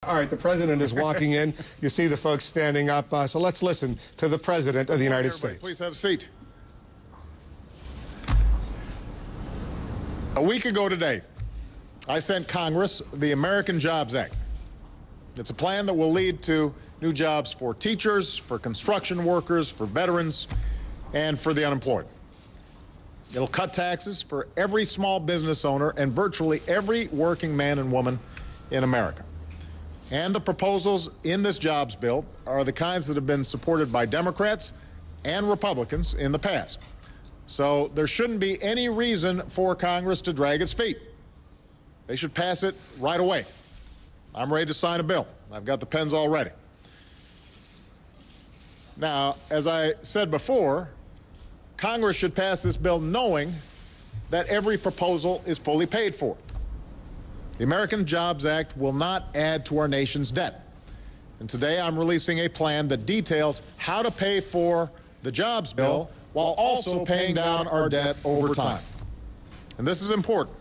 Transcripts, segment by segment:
All right, the president is walking in. You see the folks standing up. So let's listen to the president of the United States. Please have a seat. A week ago today, I sent Congress the American Jobs Act. It's a plan that will lead to new jobs for teachers, for construction workers, for veterans, and for the unemployed. It'll cut taxes for every small business owner and virtually every working man and woman in America. And the proposals in this jobs bill are the kinds that have been supported by Democrats and Republicans in the past. So there shouldn't be any reason for Congress to drag its feet. They should pass it right away. I'm ready to sign a bill. I've got the pens all ready. Now, as I said before, Congress should pass this bill knowing that every proposal is fully paid for. The American Jobs Act will not add to our nation's debt. And today I'm releasing a plan that details how to pay for the jobs bill while also paying down our debt over time. And this is important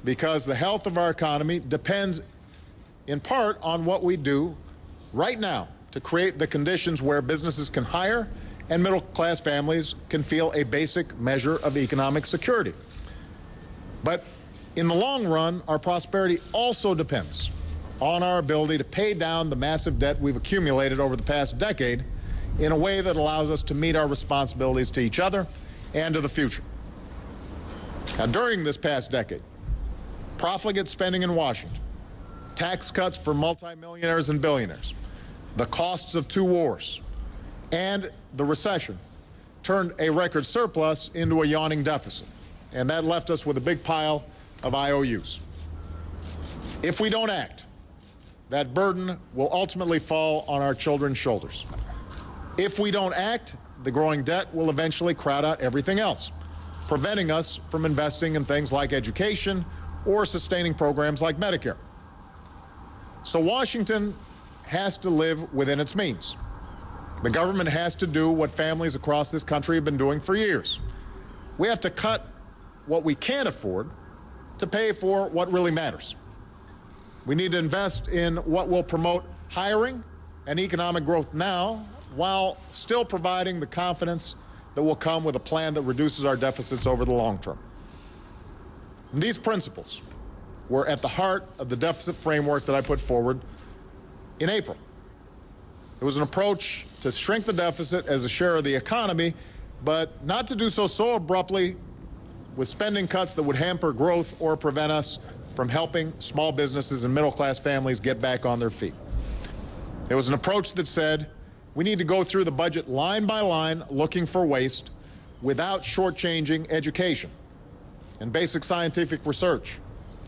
because the health of our economy depends in part on what we do right now to create the conditions where businesses can hire and middle-class families can feel a basic measure of economic security. But in the long run, our prosperity also depends on our ability to pay down the massive debt we've accumulated over the past decade in a way that allows us to meet our responsibilities to each other and to the future. Now, during this past decade, profligate spending in Washington, tax cuts for multimillionaires and billionaires, the costs of 2 wars, and the recession turned a record surplus into a yawning deficit. And that left us with a big pile of IOUs. If we don't act, that burden will ultimately fall on our children's shoulders. If we don't act, the growing debt will eventually crowd out everything else, preventing us from investing in things like education or sustaining programs like Medicare. So Washington has to live within its means. The government has to do what families across this country have been doing for years. We have to cut what we can't afford to pay for what really matters. We need to invest in what will promote hiring and economic growth now while still providing the confidence that will come with a plan that reduces our deficits over the long term. And these principles were at the heart of the deficit framework that I put forward in April. It was an approach to shrink the deficit as a share of the economy, but not to do so abruptly with spending cuts that would hamper growth or prevent us from helping small businesses and middle-class families get back on their feet. It was an approach that said we need to go through the budget line by line looking for waste without shortchanging education and basic scientific research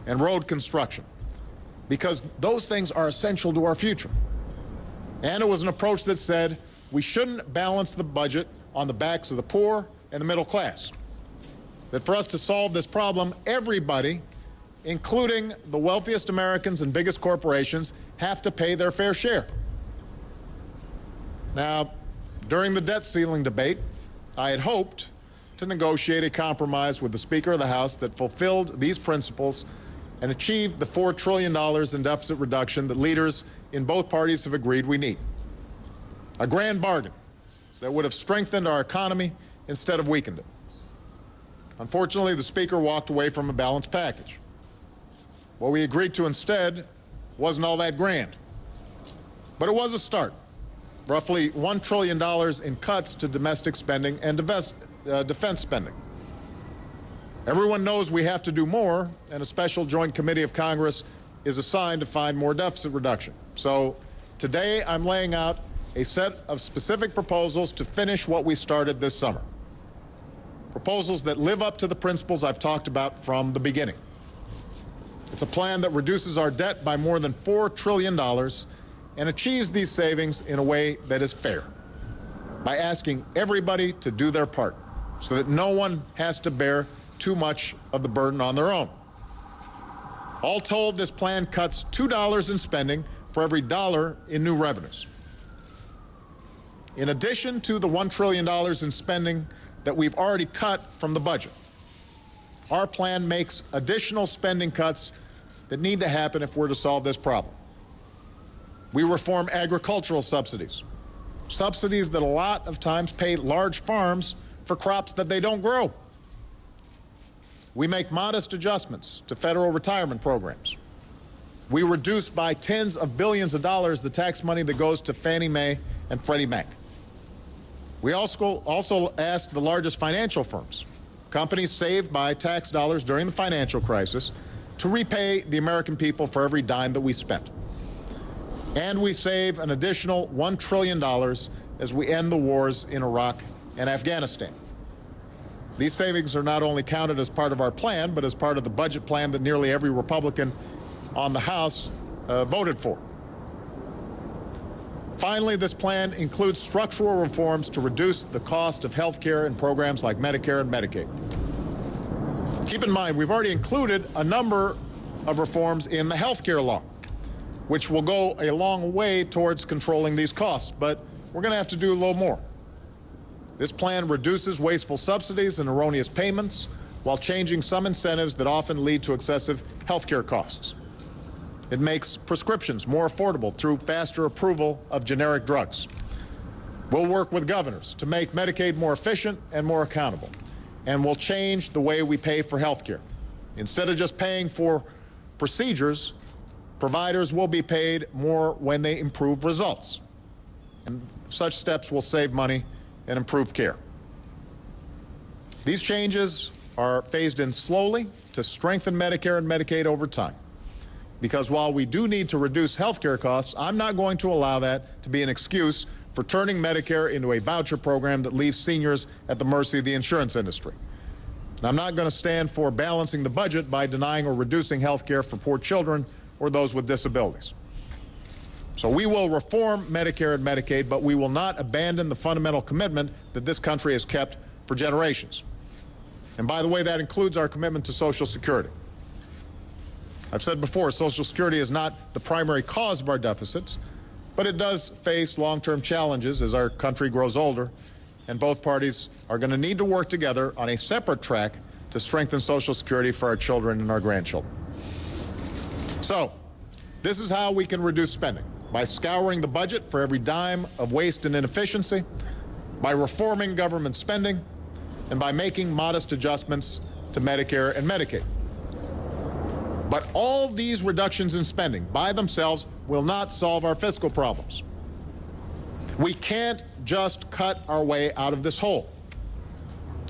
and road construction, because those things are essential to our future. And it was an approach that said we shouldn't balance the budget on the backs of the poor and the middle class. That for us to solve this problem, everybody, including the wealthiest Americans and biggest corporations, have to pay their fair share. Now, during the debt ceiling debate, I had hoped to negotiate a compromise with the Speaker of the House that fulfilled these principles and achieved the $4 trillion in deficit reduction that leaders in both parties have agreed we need. A grand bargain that would have strengthened our economy instead of weakened it. Unfortunately, the Speaker walked away from a balanced package. What we agreed to instead wasn't all that grand. But it was a start. Roughly $1 trillion in cuts to domestic spending and defense spending. Everyone knows we have to do more, and a special joint committee of Congress is assigned to find more deficit reduction. So today I'm laying out a set of specific proposals to finish what we started this summer. Proposals that live up to the principles I've talked about from the beginning. It's a plan that reduces our debt by more than $4 trillion and achieves these savings in a way that is fair, by asking everybody to do their part so that no one has to bear too much of the burden on their own. All told, this plan cuts $2 in spending for every dollar in new revenues. In addition to the $1 trillion in spending that we've already cut from the budget, our plan makes additional spending cuts that need to happen if we're to solve this problem. We reform agricultural subsidies, subsidies that a lot of times pay large farms for crops that they don't grow. We make modest adjustments to federal retirement programs. We reduce by tens of billions of dollars the tax money that goes to Fannie Mae and Freddie Mac. We also asked the largest financial firms, companies saved by tax dollars during the financial crisis, to repay the American people for every dime that we spent. And we save an additional $1 trillion as we end the wars in Iraq and Afghanistan. These savings are not only counted as part of our plan, but as part of the budget plan that nearly every Republican on the House voted for. Finally, this plan includes structural reforms to reduce the cost of health care in programs like Medicare and Medicaid. Keep in mind, we've already included a number of reforms in the health care law, which will go a long way towards controlling these costs, but we're going to have to do a little more. This plan reduces wasteful subsidies and erroneous payments while changing some incentives that often lead to excessive health care costs. It makes prescriptions more affordable through faster approval of generic drugs. We'll work with governors to make Medicaid more efficient and more accountable, and we'll change the way we pay for health care. Instead of just paying for procedures, providers will be paid more when they improve results. And such steps will save money and improve care. These changes are phased in slowly to strengthen Medicare and Medicaid over time. Because while we do need to reduce health care costs, I'm not going to allow that to be an excuse for turning Medicare into a voucher program that leaves seniors at the mercy of the insurance industry. And I'm not going to stand for balancing the budget by denying or reducing health care for poor children or those with disabilities. So we will reform Medicare and Medicaid, but we will not abandon the fundamental commitment that this country has kept for generations. And by the way, that includes our commitment to Social Security. I've said before, Social Security is not the primary cause of our deficits, but it does face long-term challenges as our country grows older, and both parties are going to need to work together on a separate track to strengthen Social Security for our children and our grandchildren. So, this is how we can reduce spending: by scouring the budget for every dime of waste and inefficiency, by reforming government spending, and by making modest adjustments to Medicare and Medicaid. But all these reductions in spending by themselves will not solve our fiscal problems. We can't just cut our way out of this hole.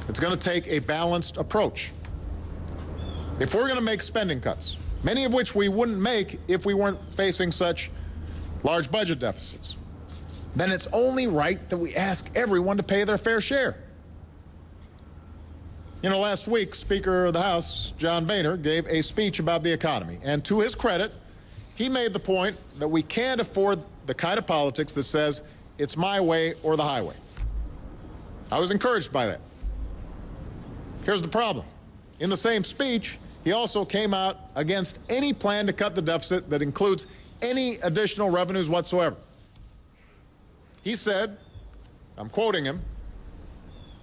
It's going to take a balanced approach. If we're going to make spending cuts, many of which we wouldn't make if we weren't facing such large budget deficits, then it's only right that we ask everyone to pay their fair share. You know, last week, Speaker of the House, John Boehner, gave a speech about the economy. And to his credit, he made the point that we can't afford the kind of politics that says it's my way or the highway. I was encouraged by that. Here's the problem. In the same speech, he also came out against any plan to cut the deficit that includes any additional revenues whatsoever. He said, I'm quoting him,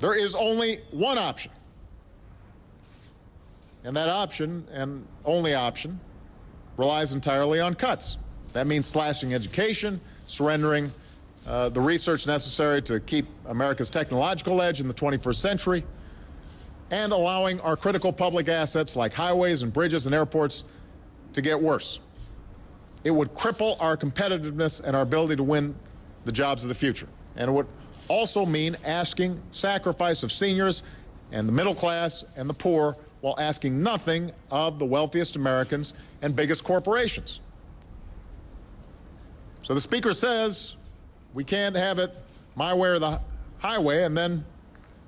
"There is only one option. And that option, and only option, relies entirely on cuts. That means slashing education, surrendering the research necessary to keep America's technological edge in the 21st century, and allowing our critical public assets like highways and bridges and airports to get worse. It would cripple our competitiveness and our ability to win the jobs of the future. And it would also mean asking sacrifice of seniors and the middle class and the poor, while asking nothing of the wealthiest Americans and biggest corporations." So the Speaker says we can't have it my way or the highway, and then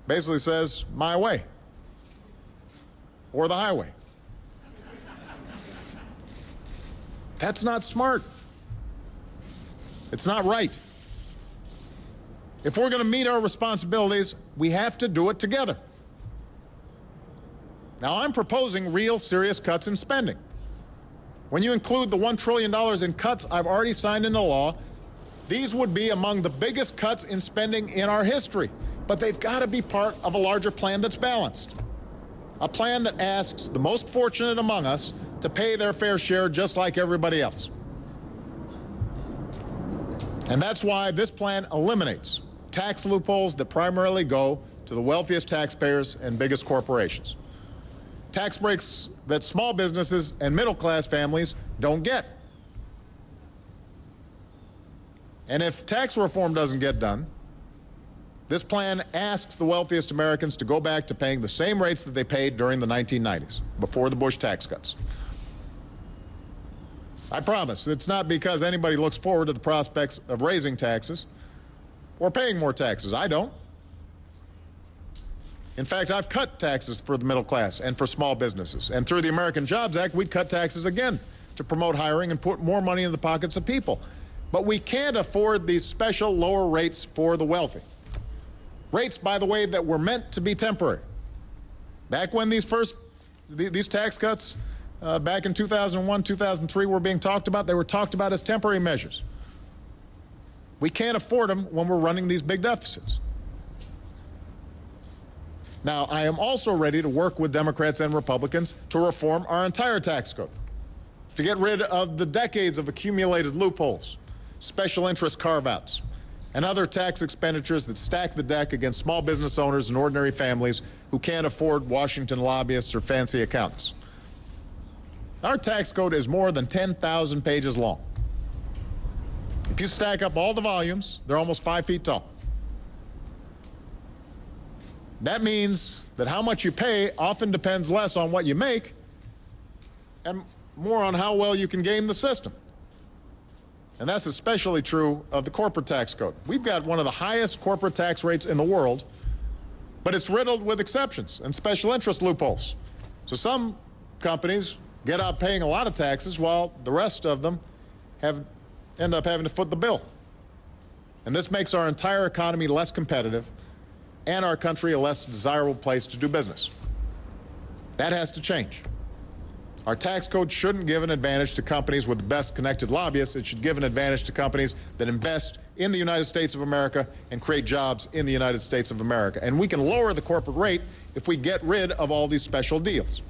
basically says my way or the highway. That's not smart. It's not right. If we're going to meet our responsibilities, we have to do it together. Now, I'm proposing real serious cuts in spending. When you include the $1 trillion in cuts I've already signed into law, these would be among the biggest cuts in spending in our history. But they've got to be part of a larger plan that's balanced. A plan that asks the most fortunate among us to pay their fair share just like everybody else. And that's why this plan eliminates tax loopholes that primarily go to the wealthiest taxpayers and biggest corporations. Tax breaks that small businesses and middle-class families don't get. And if tax reform doesn't get done, this plan asks the wealthiest Americans to go back to paying the same rates that they paid during the 1990s, before the Bush tax cuts. I promise it's not because anybody looks forward to the prospects of raising taxes or paying more taxes. I don't. In fact, I've cut taxes for the middle class and for small businesses. And through the American Jobs Act, we'd cut taxes again to promote hiring and put more money in the pockets of people. But we can't afford these special lower rates for the wealthy. Rates, by the way, that were meant to be temporary. Back when these tax cuts back in 2001, 2003 were being talked about, they were talked about as temporary measures. We can't afford them when we're running these big deficits. Now, I am also ready to work with Democrats and Republicans to reform our entire tax code, to get rid of the decades of accumulated loopholes, special interest carve-outs, and other tax expenditures that stack the deck against small business owners and ordinary families who can't afford Washington lobbyists or fancy accountants. Our tax code is more than 10,000 pages long. If you stack up all the volumes, they're almost 5 feet tall. That means that how much you pay often depends less on what you make and more on how well you can game the system. And that's especially true of the corporate tax code. We've got one of the highest corporate tax rates in the world, but it's riddled with exceptions and special interest loopholes. So some companies get out paying a lot of taxes while the rest of them end up having to foot the bill. And this makes our entire economy less competitive and our country a less desirable place to do business. That has to change. Our tax code shouldn't give an advantage to companies with the best connected lobbyists. It should give an advantage to companies that invest in the United States of America and create jobs in the United States of America. And we can lower the corporate rate if we get rid of all these special deals.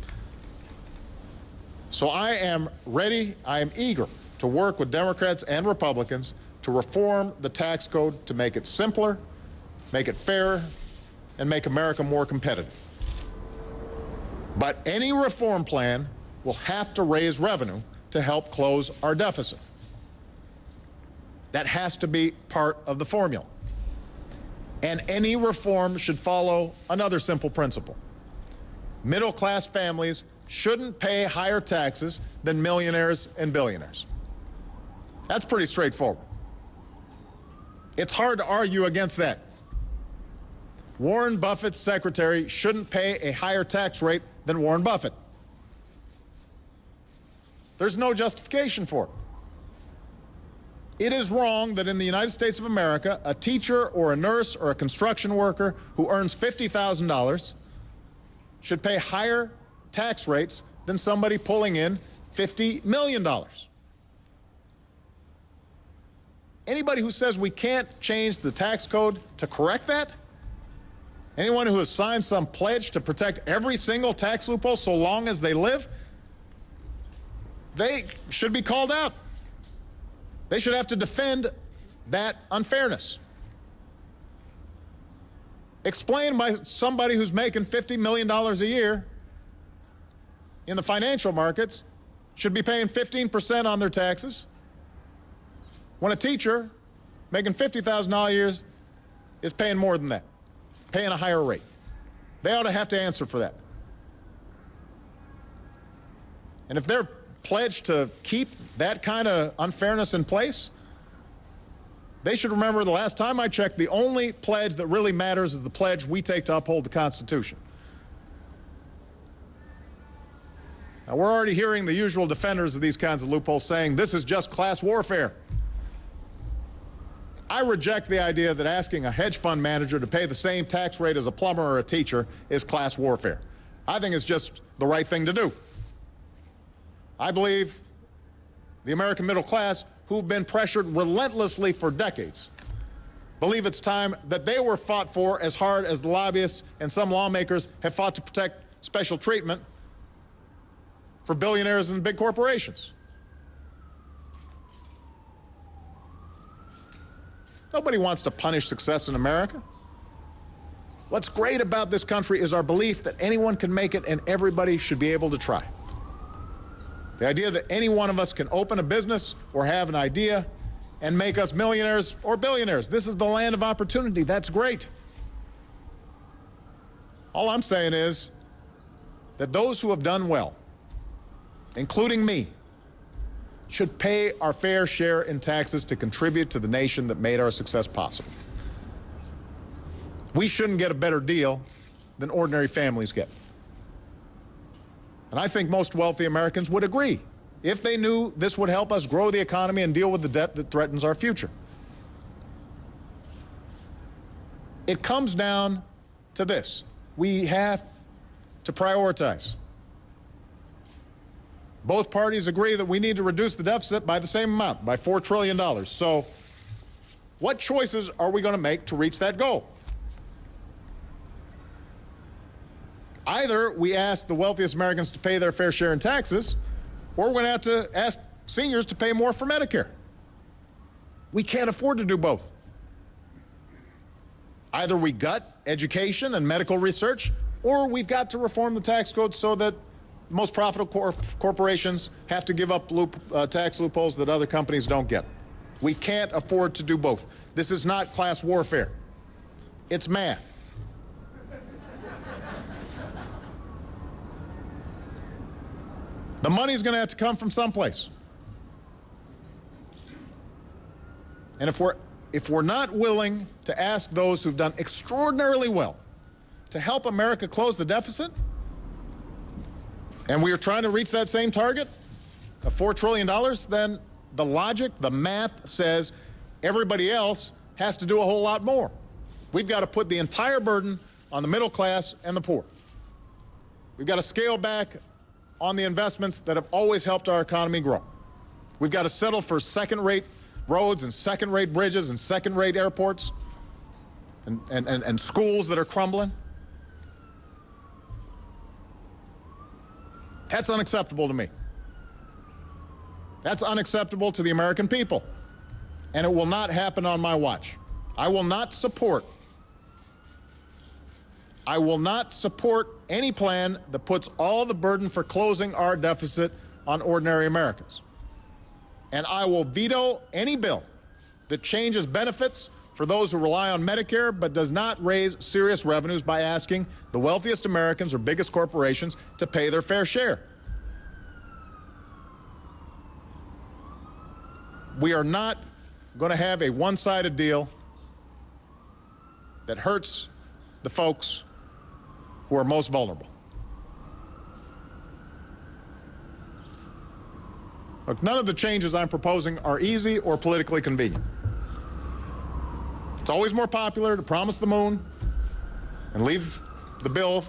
So I am ready, I am eager to work with Democrats and Republicans to reform the tax code to make it simpler, make it fairer, and make America more competitive. But any reform plan will have to raise revenue to help close our deficit. That has to be part of the formula. And any reform should follow another simple principle. Middle-class families shouldn't pay higher taxes than millionaires and billionaires. That's pretty straightforward. It's hard to argue against that. Warren Buffett's secretary shouldn't pay a higher tax rate than Warren Buffett. There's no justification for it. It is wrong that in the United States of America, a teacher or a nurse or a construction worker who earns $50,000 should pay higher tax rates than somebody pulling in $50 million. Anybody who says we can't change the tax code to correct that, anyone who has signed some pledge to protect every single tax loophole so long as they live, they should be called out. They should have to defend that unfairness. Explained by somebody who's making $50 million a year in the financial markets should be paying 15% on their taxes, when a teacher making $50,000 a year is paying more than that, paying a higher rate. They ought to have to answer for that. And if they're pledged to keep that kind of unfairness in place, they should remember the last time I checked, the only pledge that really matters is the pledge we take to uphold the Constitution. Now, we're already hearing the usual defenders of these kinds of loopholes saying this is just class warfare. I reject the idea that asking a hedge fund manager to pay the same tax rate as a plumber or a teacher is class warfare. I think it's just the right thing to do. I believe the American middle class, who've been pressured relentlessly for decades, believe it's time that they were fought for as hard as the lobbyists and some lawmakers have fought to protect special treatment for billionaires and big corporations. Nobody wants to punish success in America. What's great about this country is our belief that anyone can make it and everybody should be able to try. The idea that any one of us can open a business or have an idea and make us millionaires or billionaires. This is the land of opportunity. That's great. All I'm saying is that those who have done well, including me, should pay our fair share in taxes to contribute to the nation that made our success possible. We shouldn't get a better deal than ordinary families get. And I think most wealthy Americans would agree if they knew this would help us grow the economy and deal with the debt that threatens our future. It comes down to this. We have to prioritize. Both parties agree that we need to reduce the deficit by the same amount, by $4 trillion. So what choices are we going to make to reach that goal? Either we ask the wealthiest Americans to pay their fair share in taxes, or we're going to have to ask seniors to pay more for Medicare. We can't afford to do both. Either we gut education and medical research, or we've got to reform the tax code so that most profitable corporations have to give up tax loopholes that other companies don't get. We can't afford to do both. This is not class warfare. It's math. The money's going to have to come from someplace. And if we're not willing to ask those who've done extraordinarily well to help America close the deficit, and we are trying to reach that same target of $4 trillion, then the logic, the math says everybody else has to do a whole lot more. We've got to put the entire burden on the middle class and the poor. We've got to scale back on the investments that have always helped our economy grow. We've got to settle for second-rate roads and second-rate bridges and second-rate airports and schools that are crumbling. That's unacceptable to me. That's unacceptable to the American people. And it will not happen on my watch. I will not support any plan that puts all the burden for closing our deficit on ordinary Americans. And I will veto any bill that changes benefits for those who rely on Medicare but does not raise serious revenues by asking the wealthiest Americans or biggest corporations to pay their fair share. We are not going to have a one-sided deal that hurts the folks who are most vulnerable. Look, none of the changes I'm proposing are easy or politically convenient. It's always more popular to promise the moon and leave the bill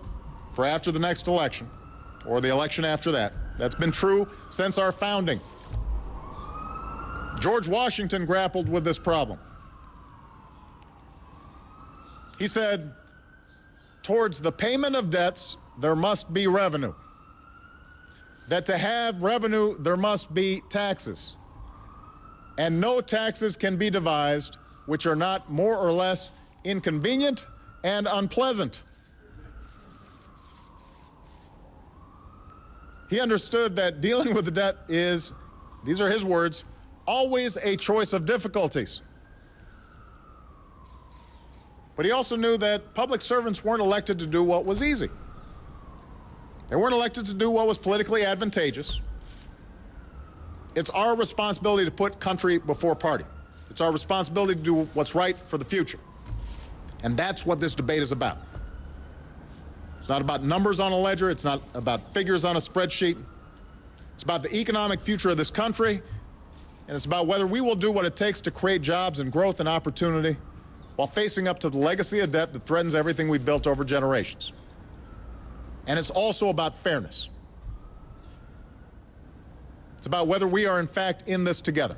for after the next election or the election after that. That's been true since our founding. George Washington grappled with this problem. He said, towards the payment of debts, there must be revenue. That to have revenue, there must be taxes. And no taxes can be devised which are not more or less inconvenient and unpleasant. He understood that dealing with the debt is, these are his words, always a choice of difficulties. But he also knew that public servants weren't elected to do what was easy. They weren't elected to do what was politically advantageous. It's our responsibility to put country before party. It's our responsibility to do what's right for the future. And that's what this debate is about. It's not about numbers on a ledger. It's not about figures on a spreadsheet. It's about the economic future of this country. And it's about whether we will do what it takes to create jobs and growth and opportunity while facing up to the legacy of debt that threatens everything we've built over generations. And it's also about fairness. It's about whether we are in fact in this together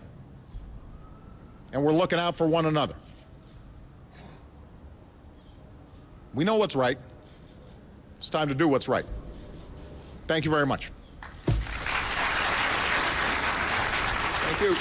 and we're looking out for one another. We know what's right. It's time to do what's right. Thank you very much. Thank you.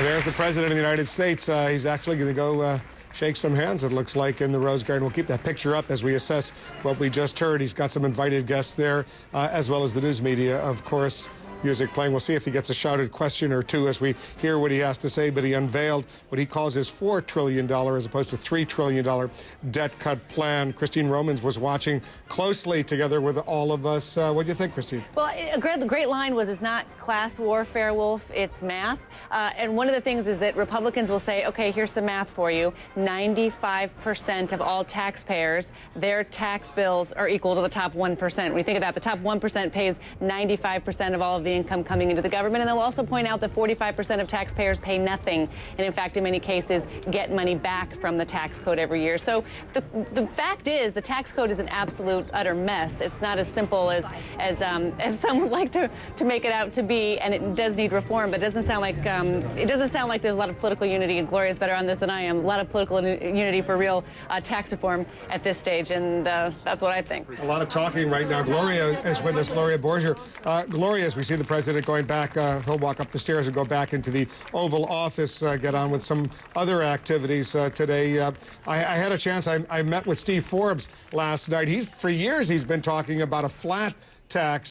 There's the President of the United States. He's actually going to go shake some hands, it looks like, in the Rose Garden. We'll keep that picture up as we assess what we just heard. He's got some invited guests there, as well as the news media, of course. Music playing. We'll see if he gets a shouted question or two as we hear what he has to say. But he unveiled what he calls his $4 trillion as opposed to $3 trillion debt cut plan. Christine Romans was watching closely together with all of us. What do you think, Christine? Well, the great line was, it's not class warfare, Wolf, it's math. And one of the things is that Republicans will say, okay, here's some math for you. 95% of all taxpayers, their tax bills are equal to the top 1%. When you think of that, the top 1% pays 95% of all of the income coming into the government. And they'll also point out that 45% of taxpayers pay nothing, and in fact, in many cases, get money back from the tax code every year. So the fact is, the tax code is an absolute utter mess. It's not as simple as some would like to make it out to be, and it does need reform. But it doesn't sound like there's a lot of political unity. And Gloria's better on this than I am. A lot of political unity for real tax reform at this stage, and that's what I think. A lot of talking right now. Gloria is with us. Gloria Borger. Gloria, as we see the president going back, he'll walk up the stairs and go back into the Oval Office, get on with some other activities today. I had a chance. I met with Steve Forbes last night. For years he's been talking about a flat tax